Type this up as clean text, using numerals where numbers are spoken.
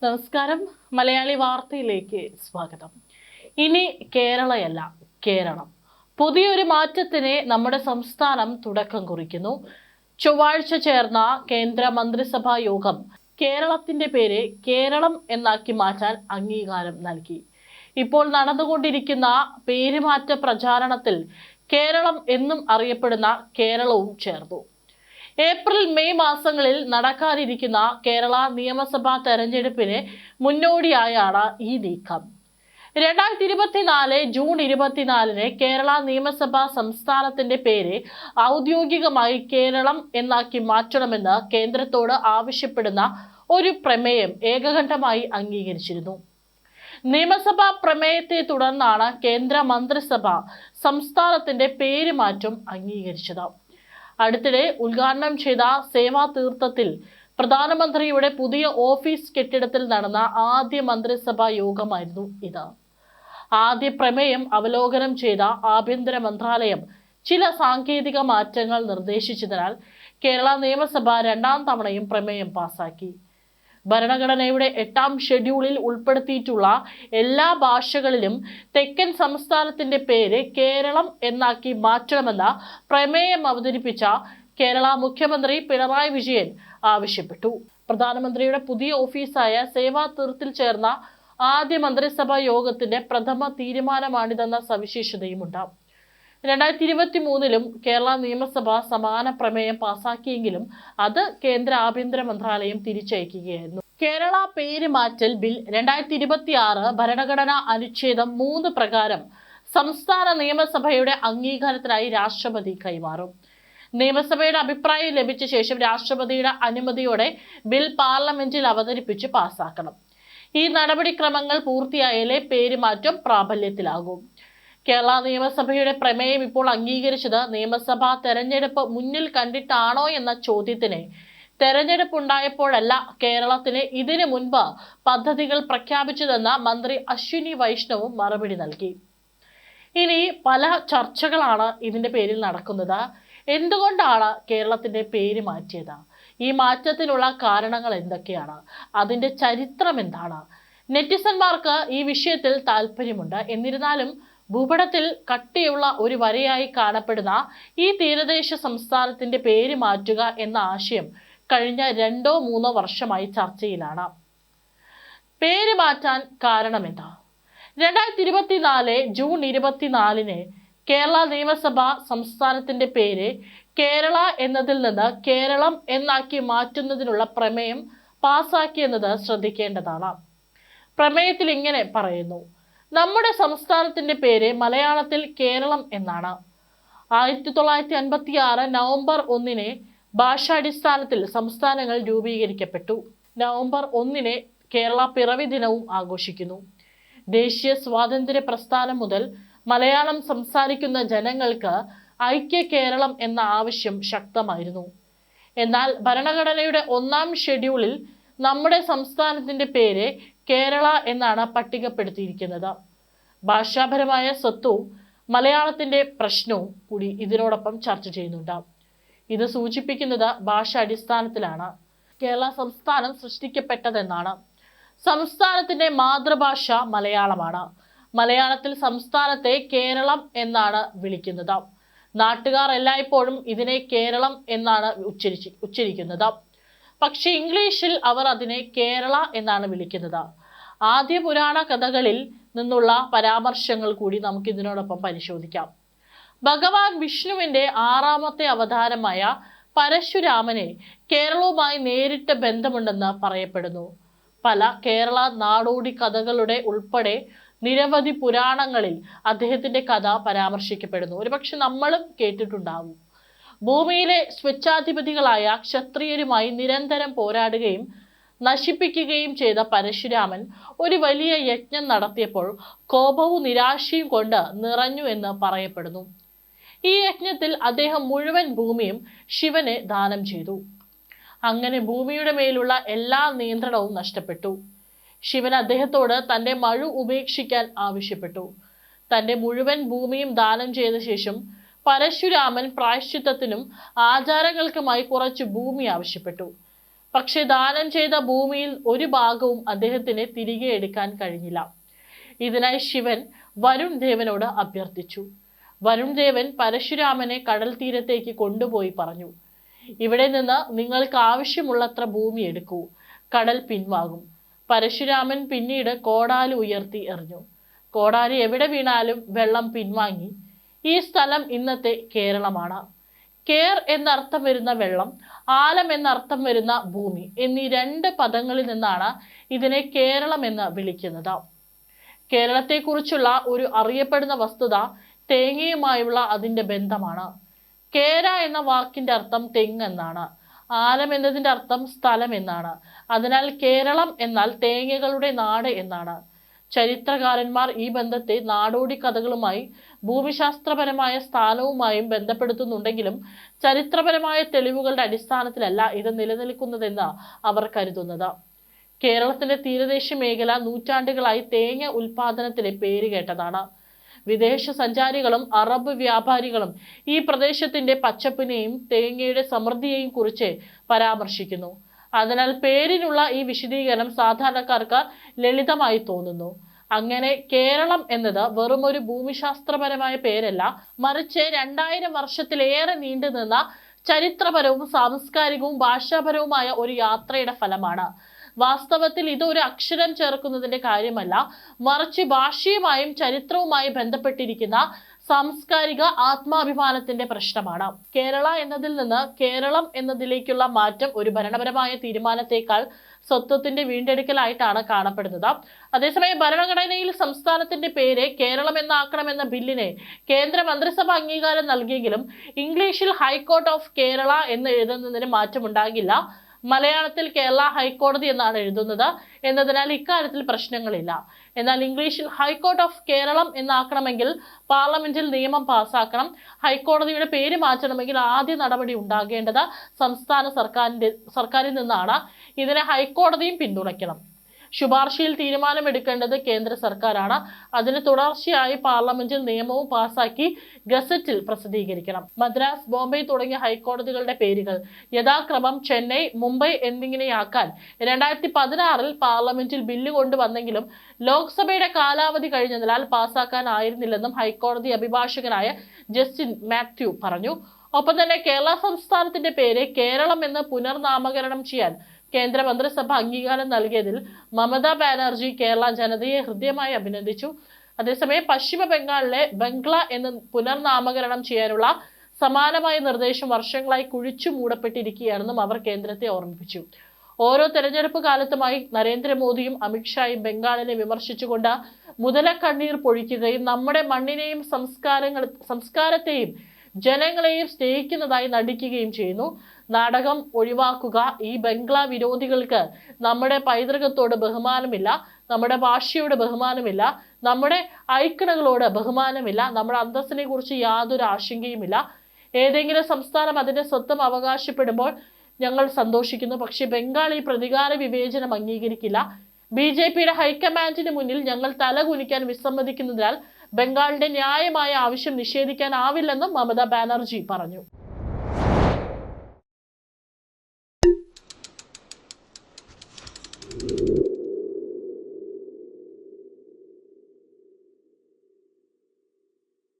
നമസ്കാരം. മലയാളി വാർത്തയിലേക്ക് സ്വാഗതം. ഇനി കേരളയല്ല, കേരളം. പുതിയൊരു മാറ്റത്തിന് നമ്മുടെ സംസ്ഥാനം തുടക്കം കുറിക്കുന്നു. ചൊവ്വാഴ്ച ചേർന്ന കേന്ദ്ര മന്ത്രിസഭാ യോഗം കേരളത്തിന്റെ പേര് കേരളം എന്നാക്കി മാറ്റാൻ അംഗീകാരം നൽകി. ഇപ്പോൾ നടന്നുകൊണ്ടിരിക്കുന്ന പേരുമാറ്റ പ്രചാരണത്തിൽ കേരളം എന്നും അറിയപ്പെടുന്ന കേരളവും ചേർന്നു. ഏപ്രിൽ മെയ് മാസങ്ങളിൽ നടക്കാനിരിക്കുന്ന കേരള നിയമസഭാ തെരഞ്ഞെടുപ്പിന് മുന്നോടിയായാണ് ഈ നീക്കം. 2024 ജൂൺ 24 കേരള നിയമസഭാ സംസ്ഥാനത്തിന്റെ പേര് ഔദ്യോഗികമായി കേരളം എന്നാക്കി മാറ്റണമെന്ന് കേന്ദ്രത്തോട് ആവശ്യപ്പെടുന്ന ഒരു പ്രമേയം ഏകകണ്ഠമായി അംഗീകരിച്ചിരുന്നു. നിയമസഭാ പ്രമേയത്തെ തുടർന്നാണ് കേന്ദ്ര മന്ത്രിസഭ സംസ്ഥാനത്തിന്റെ പേരുമാറ്റം അംഗീകരിച്ചത്. അടുത്തിടെ ഉദ്ഘാടനം ചെയ്ത സേവാ തീർത്ഥത്തിൽ പ്രധാനമന്ത്രിയുടെ പുതിയ ഓഫീസ് കെട്ടിടത്തിൽ നടന്ന ആദ്യ മന്ത്രിസഭാ യോഗമായിരുന്നു ഇത്. ആദ്യ പ്രമേയം അവലോകനം ചെയ്ത ആഭ്യന്തര മന്ത്രാലയം ചില സാങ്കേതിക മാറ്റങ്ങൾ നിർദ്ദേശിച്ചതിനാൽ കേരള നിയമസഭ രണ്ടാം തവണയും പ്രമേയം പാസാക്കി. ഭരണഘടനയുടെ 8ാം ഷെഡ്യൂളിൽ ഉൾപ്പെടുത്തിയിട്ടുള്ള എല്ലാ ഭാഷകളിലും തെക്കൻ സംസ്ഥാനത്തിന്റെ പേര് കേരളം എന്നാക്കി മാറ്റണമെന്ന പ്രമേയം അവതരിപ്പിച്ച കേരള മുഖ്യമന്ത്രി പിണറായി വിജയൻ ആവശ്യപ്പെട്ടു. പ്രധാനമന്ത്രിയുടെ പുതിയ ഓഫീസായ സേവാ തീർത്ഥത്തിൽ ചേർന്ന ആദ്യ മന്ത്രിസഭാ യോഗത്തിന്റെ പ്രഥമ തീരുമാനമാണിതെന്ന സവിശേഷതയുമുണ്ട്. 2023 കേരള നിയമസഭ സമാന പ്രമേയം പാസാക്കിയെങ്കിലും അത് കേന്ദ്ര ആഭ്യന്തര മന്ത്രാലയം തിരിച്ചയക്കുകയായിരുന്നു. കേരള പേര് മാറ്റൽ ബിൽ 2026 ഭരണഘടനാ അനുച്ഛേദം 3 പ്രകാരം സംസ്ഥാന നിയമസഭയുടെ അംഗീകാരത്തിനായി രാഷ്ട്രപതി കൈമാറും. നിയമസഭയുടെ അഭിപ്രായം ലഭിച്ച ശേഷം രാഷ്ട്രപതിയുടെ അനുമതിയോടെ ബിൽ പാർലമെന്റിൽ അവതരിപ്പിച്ച് പാസാക്കണം. ഈ നടപടിക്രമങ്ങൾ പൂർത്തിയായാലേ പേരുമാറ്റം പ്രാബല്യത്തിലാകും. കേരള നിയമസഭയുടെ പ്രമേയം ഇപ്പോൾ അംഗീകരിച്ചത് നിയമസഭാ തെരഞ്ഞെടുപ്പ് മുന്നിൽ കണ്ടിട്ടാണോ എന്ന ചോദ്യത്തിന് തെരഞ്ഞെടുപ്പ് ഉണ്ടായപ്പോഴല്ല, കേരളത്തിന് ഇതിനു മുൻപ് പദ്ധതികൾ പ്രഖ്യാപിച്ചതെന്ന മന്ത്രി അശ്വിനി വൈഷ്ണവും മറുപടി നൽകി. ഇനി പല ചർച്ചകളാണ് ഇതിന്റെ പേരിൽ നടക്കുന്നത്. എന്തുകൊണ്ടാണ് കേരളത്തിന്റെ പേര് മാറ്റിയത്? ഈ മാറ്റത്തിനുള്ള കാരണങ്ങൾ എന്തൊക്കെയാണ്? അതിന്റെ ചരിത്രം എന്താണ്? നെറ്റിസന്മാർക്ക് ഈ വിഷയത്തിൽ താല്പര്യമുണ്ട്. എന്നിരുന്നാലും ഭൂപടത്തിൽ കട്ടിയുള്ള ഒരു വരയായി കാണപ്പെടുന്ന ഈ തീരദേശ സംസ്ഥാനത്തിന്റെ പേര് മാറ്റുക എന്ന ആശയം കഴിഞ്ഞ 2-3 വർഷമായി ചർച്ചയിലാണ്. പേര് മാറ്റാൻ കാരണമെന്താ? 2024 ജൂൺ 24 കേരള നിയമസഭ സംസ്ഥാനത്തിന്റെ പേര് കേരള എന്നതിൽ നിന്ന് കേരളം എന്നാക്കി മാറ്റുന്നതിനുള്ള പ്രമേയം പാസാക്കിയെന്നത് ശ്രദ്ധിക്കേണ്ടതാണ്. പ്രമേയത്തിൽ ഇങ്ങനെ പറയുന്നു: നമ്മുടെ സംസ്ഥാനത്തിന്റെ പേര് മലയാളത്തിൽ കേരളം എന്നാണ്. 1956 നവംബർ 1 ഭാഷാടിസ്ഥാനത്തിൽ സംസ്ഥാനങ്ങൾ രൂപീകരിക്കപ്പെട്ടു. നവംബർ 1 കേരള പിറവി ദിനവും ആഘോഷിക്കുന്നു. ദേശീയ സ്വാതന്ത്ര്യ പ്രസ്ഥാനം മുതൽ മലയാളം സംസാരിക്കുന്ന ജനങ്ങൾക്ക് ഐക്യ കേരളം എന്ന ആവശ്യം ശക്തമായിരുന്നു. എന്നാൽ ഭരണഘടനയുടെ 1ാം ഷെഡ്യൂളിൽ നമ്മുടെ സംസ്ഥാനത്തിന്റെ പേര് കേരള എന്നാണ് പട്ടികപ്പെടുത്തിയിരിക്കുന്നത്. ഭാഷാപരമായ സ്വത്വവും മലയാളത്തിന്റെ പ്രശ്നവും കൂടി ഇതിനോടൊപ്പം ചർച്ച ചെയ്യുന്നുണ്ട്. ഇത് സൂചിപ്പിക്കുന്നത് ഭാഷ അടിസ്ഥാനത്തിലാണ് കേരള സംസ്ഥാനം സൃഷ്ടിക്കപ്പെട്ടതെന്നാണ്. സംസ്ഥാനത്തിന്റെ മാതൃഭാഷ മലയാളമാണ്. മലയാളത്തിൽ സംസ്ഥാനത്തെ കേരളം എന്നാണ് വിളിക്കുന്നത്. നാട്ടുകാർ എല്ലായ്പ്പോഴും ഇതിനെ കേരളം എന്നാണ് ഉച്ചരിക്കുന്നത്. പക്ഷെ ഇംഗ്ലീഷിൽ അവർ അതിനെ കേരള എന്നാണ് വിളിക്കുന്നത്. ആദ്യ പുരാണ കഥകളിൽ നിന്നുള്ള പരാമർശങ്ങൾ കൂടി നമുക്ക് ഇതിനോടൊപ്പം പരിശോധിക്കാം. ഭഗവാൻ വിഷ്ണുവിന്റെ 6ാമത്തെ അവതാരമായ പരശുരാമന് കേരളവുമായി നേരിട്ട് ബന്ധമുണ്ടെന്ന് പറയപ്പെടുന്നു. പല കേരള നാടോടി കഥകളുടെ ഉൾപ്പെടെ നിരവധി പുരാണങ്ങളിൽ അദ്ദേഹത്തിന്റെ കഥ പരാമർശിക്കപ്പെടുന്നു. ഒരുപക്ഷെ നമ്മളും കേട്ടിട്ടുണ്ടാവും. ഭൂമിയിലെ സ്വേച്ഛാധിപതികളായ ക്ഷത്രിയരുമായി നിരന്തരം പോരാടുകയും നശിപ്പിക്കുകയും ചെയ്ത പരശുരാമൻ ഒരു വലിയ യജ്ഞം നടത്തിയപ്പോൾ കോപവും നിരാശയും കൊണ്ട് നിറഞ്ഞു എന്ന് പറയപ്പെടുന്നു. ഈ യജ്ഞത്തിൽ അദ്ദേഹം മുഴുവൻ ഭൂമിയും ശിവന് ദാനം ചെയ്തു. അങ്ങനെ ഭൂമിയുടെ മേലുള്ള എല്ലാ നിയന്ത്രണവും നഷ്ടപ്പെട്ടു. ശിവൻ അദ്ദേഹത്തോട് തന്റെ മഴു ഉപേക്ഷിക്കാൻ ആവശ്യപ്പെട്ടു. തന്റെ മുഴുവൻ ഭൂമിയും ദാനം ചെയ്ത ശേഷം പരശുരാമൻ പ്രായശ്ചിത്തത്തിനും ആചാരങ്ങൾക്കുമായി കുറച്ച് ഭൂമി ആവശ്യപ്പെട്ടു. പക്ഷെ ദാനം ചെയ്ത ഭൂമിയിൽ ഒരു ഭാഗവും അദ്ദേഹത്തിന് തിരികെ എടുക്കാൻ കഴിഞ്ഞില്ല. ഇതിനായി ശിവൻ വരുൺ ദേവനോട് അഭ്യർത്ഥിച്ചു. വരുൺ ദേവൻ പരശുരാമനെ കടൽ തീരത്തേക്ക് കൊണ്ടുപോയി പറഞ്ഞു, ഇവിടെ നിന്ന് നിങ്ങൾക്ക് ആവശ്യമുള്ളത്ര ഭൂമി എടുക്കൂ, കടൽ പിൻവാങ്ങും. പരശുരാമൻ പിന്നീട് കോടാലി ഉയർത്തി എറിഞ്ഞു. കോടാലി എവിടെ വീണാലും വെള്ളം പിൻവാങ്ങി. ഈ സ്ഥലം ഇന്നത്തെ കേരളമാണ്. കേർ എന്നർത്ഥം വരുന്ന വെള്ളം, ആലം എന്നർത്ഥം വരുന്ന ഭൂമി എന്നീ രണ്ട് പദങ്ങളിൽ നിന്നാണ് ഇതിനെ കേരളം എന്ന് വിളിക്കുന്നത്. കേരളത്തെക്കുറിച്ചുള്ള ഒരു അറിയപ്പെടുന്ന വസ്തുത തേങ്ങയുമായുള്ള അതിൻ്റെ ബന്ധമാണ്. കേര എന്ന വാക്കിന്റെ അർത്ഥം തെങ്ങ് എന്നാണ്. ആലം എന്നതിൻ്റെ അർത്ഥം സ്ഥലം എന്നാണ്. അതിനാൽ കേരളം എന്നാൽ തേങ്ങകളുടെ നാട് എന്നാണ്. ചരിത്രകാരന്മാർ ഈ ബന്ധത്തെ നാടോടി കഥകളുമായി ഭൂമിശാസ്ത്രപരമായ സ്ഥാനവുമായും ബന്ധപ്പെടുത്തുന്നുണ്ടെങ്കിലും ചരിത്രപരമായ തെളിവുകളുടെ അടിസ്ഥാനത്തിലല്ല ഇത് നിലനിൽക്കുന്നതെന്ന് അവർ കരുതുന്നത്. കേരളത്തിന്റെ തീരദേശ മേഖല നൂറ്റാണ്ടുകളായി തേങ്ങ ഉൽപാദനത്തിന് പേരുകേട്ടതാണ്. വിദേശ സഞ്ചാരികളും അറബ് വ്യാപാരികളും ഈ പ്രദേശത്തിന്റെ പച്ചപ്പിനെയും തേങ്ങയുടെ സമൃദ്ധിയെയും കുറിച്ച് പരാമർശിക്കുന്നു. അതിനാൽ പേരിനുള്ള ഈ വിശദീകരണം സാധാരണക്കാർക്ക് ലളിതമായി തോന്നുന്നു. അങ്ങനെ കേരളം എന്നത് വെറും ഒരു ഭൂമിശാസ്ത്രപരമായ പേരല്ല, മറിച്ച് 2000 വർഷത്തിലേറെ നീണ്ടുനിന്ന ചരിത്രപരവും സാംസ്കാരികവും ഭാഷാപരവുമായ ഒരു യാത്രയുടെ ഫലമാണ്. വാസ്തവത്തിൽ ഇത് ഒരു അക്ഷരം ചേർക്കുന്നതിന്റെ കാര്യമല്ല, മറിച്ച് ഭാഷയുമായും ചരിത്രവുമായി ബന്ധപ്പെട്ടിരിക്കുന്ന സാംസ്കാരിക ആത്മാഭിമാനത്തിന്റെ പ്രശ്നമാണ്. കേരള എന്നതിൽ നിന്ന് കേരളം എന്നതിലേക്കുള്ള മാറ്റം ഒരു ഭരണപരമായ തീരുമാനത്തെക്കാൾ സ്വത്വത്തിന്റെ വീണ്ടെടുക്കലായിട്ടാണ് കാണപ്പെടുന്നത്. അതേസമയം ഭരണഘടനയിൽ സംസ്ഥാനത്തിന്റെ പേര് കേരളം എന്നാക്കണമെന്ന ബില്ലിന് കേന്ദ്ര മന്ത്രിസഭ അംഗീകാരം നൽകിയെങ്കിലും ഇംഗ്ലീഷിൽ ഹൈക്കോർട്ട് ഓഫ് കേരള എന്ന് എഴുതുന്നതിന് മാറ്റമുണ്ടാകില്ല. മലയാളത്തിൽ കേരള ഹൈക്കോടതി എന്നാണ് എഴുതുന്നത് എന്നതിനാൽ ഇക്കാര്യത്തിൽ പ്രശ്നങ്ങളില്ല. എന്നാൽ ഇംഗ്ലീഷിൽ ഹൈക്കോർട്ട് ഓഫ് കേരളം എന്നാക്കണമെങ്കിൽ പാർലമെന്റിൽ നിയമം പാസാക്കണം. ഹൈക്കോടതിയുടെ പേര് മാറ്റണമെങ്കിൽ ആദ്യ നടപടി ഉണ്ടാകേണ്ടത് സംസ്ഥാന സർക്കാരിൽ നിന്നാണ്. ഇതിനെ ഹൈക്കോടതിയും പിന്തുണയ്ക്കണം. ശുപാർശയിൽ തീരുമാനമെടുക്കേണ്ടത് കേന്ദ്ര സർക്കാരാണ്. അതിന് തുടർച്ചയായി പാർലമെന്റിൽ നിയമവും പാസാക്കി ഗസറ്റിൽ പ്രസിദ്ധീകരിക്കണം. മദ്രാസ്, ബോംബെ തുടങ്ങിയ ഹൈക്കോടതികളുടെ പേരുകൾ യഥാക്രമം ചെന്നൈ, മുംബൈ എന്നിങ്ങനെയാക്കാൻ 2016 പാർലമെന്റിൽ ബില്ല് കൊണ്ടുവന്നെങ്കിലും ലോക്സഭയുടെ കാലാവധി കഴിഞ്ഞതിനാൽ പാസാക്കാനായിരുന്നില്ലെന്നും ഹൈക്കോടതി അഭിഭാഷകനായ ജസ്റ്റിൻ മാത്യു പറഞ്ഞു. ഒപ്പം തന്നെ കേരള സംസ്ഥാനത്തിന്റെ പേര് കേരളം എന്ന് പുനർനാമകരണം ചെയ്യാൻ കേന്ദ്ര മന്ത്രിസഭ അംഗീകാരം നൽകിയതിൽ മമതാ ബാനർജി കേരള ജനതയെ ഹൃദ്യമായി അഭിനന്ദിച്ചു. അതേസമയം പശ്ചിമ ബംഗാളിലെ ബംഗ്ല എന്ന് പുനർനാമകരണം ചെയ്യാനുള്ള സമാനമായ നിർദ്ദേശം വർഷങ്ങളായി കുഴിച്ചു മൂടപ്പെട്ടിരിക്കുകയാണെന്നും അവർ കേന്ദ്രത്തെ ഓർമ്മിപ്പിച്ചു. ഓരോ തെരഞ്ഞെടുപ്പ് കാലത്തുമായി നരേന്ദ്രമോദിയും അമിത്ഷായും ബംഗാളിനെ വിമർശിച്ചുകൊണ്ട് മുതലക്കണ്ണീർ പൊഴിക്കുകയും നമ്മുടെ മണ്ണിനെയും സംസ്കാരത്തെയും ജനങ്ങളെയും സ്നേഹിക്കുന്നതായി നടിക്കുകയും ചെയ്യുന്നു. നാടകം ഒഴിവാക്കുക. ഈ ബംഗ്ല വിരോധികൾക്ക് നമ്മുടെ പൈതൃകത്തോട് ബഹുമാനമില്ല, നമ്മുടെ ഭാഷയോട് ബഹുമാനമില്ല, നമ്മുടെ ഐക്കണുകളോട് ബഹുമാനമില്ല, നമ്മുടെ അന്തസ്സിനെ കുറിച്ച് യാതൊരു ആശങ്കയുമില്ല. ഏതെങ്കിലും സംസ്ഥാനം അതിന്റെ സ്വന്തം അവകാശപ്പെടുമ്പോൾ ഞങ്ങൾ സന്തോഷിക്കുന്നു. പക്ഷെ ബംഗാൾ ഈ പ്രതികാര വിവേചനം അംഗീകരിക്കില്ല. BJPയുടെ ഹൈക്കമാൻഡിന് മുന്നിൽ ഞങ്ങൾ തലകുനിക്കാൻ വിസമ്മതിക്കുന്നതിനാൽ ബംഗാളിന്റെ ന്യായമായ ആവശ്യം നിഷേധിക്കാനാവില്ലെന്നും മമതാ ബാനർജി പറഞ്ഞു.